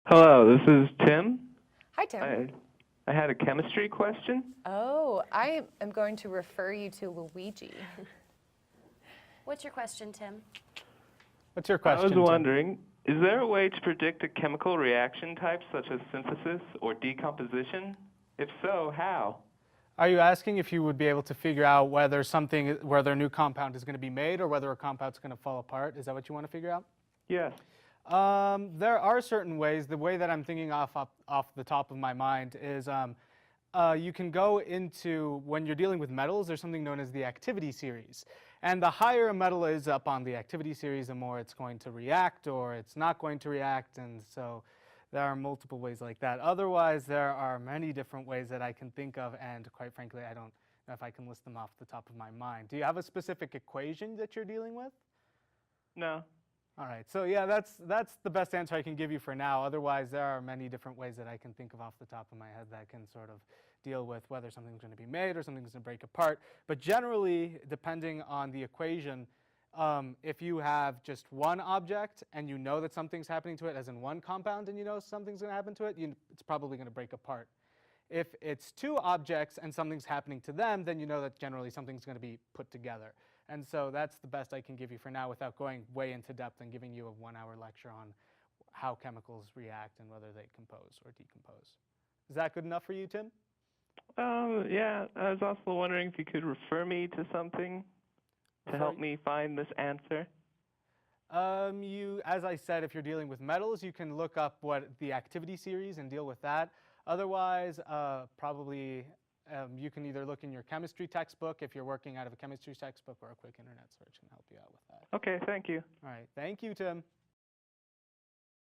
Hello, this is Tim. Hi, Tim. I had a chemistry question. Oh, I am going to refer you to Luigi. What's your question, Tim? What's your question, I was Tim? wondering, is there a way to predict a chemical reaction type such as synthesis or decomposition? If so, how? Are you asking if you would be able to figure out whether a new compound is going to be made or whether a compound's going to fall apart? Is that what you want to figure out? Yes. There are certain ways. The way that I'm thinking off the top of my mind is you can go into, when you're dealing with metals, there's something known as the activity series. And the higher a metal is up on the activity series, the more it's going to react or it's not going to react. And so there are multiple ways like that. Otherwise, there are many different ways that I can think of. And quite frankly, I don't know if I can list them off the top of my mind. Do you have a specific equation that you're dealing with? No. All right, so yeah, that's the best answer I can give you for now. Otherwise, there are many different ways that I can think of off the top of my head that can sort of deal with whether something's going to be made or something's going to break apart. But generally, depending on the equation, if you have just one object and you know that something's happening to it, as in one compound, and you know something's going to happen to it, it's probably going to break apart. If it's two objects and something's happening to them, then you know that generally something's going to be put together. And so that's the best I can give you for now without going way into depth and giving you a 1-hour lecture on how chemicals react and whether they compose or decompose. Is that good enough for you, Tim? Yeah, I was also wondering if you could refer me to something to help me find this answer. As I said, if you're dealing with metals, you can look up what the activity series and deal with that. Otherwise, probably you can either look in your chemistry textbook if you're working out of a chemistry textbook, or a quick internet search can help you out with that. Okay, thank you. All right, thank you, Tim.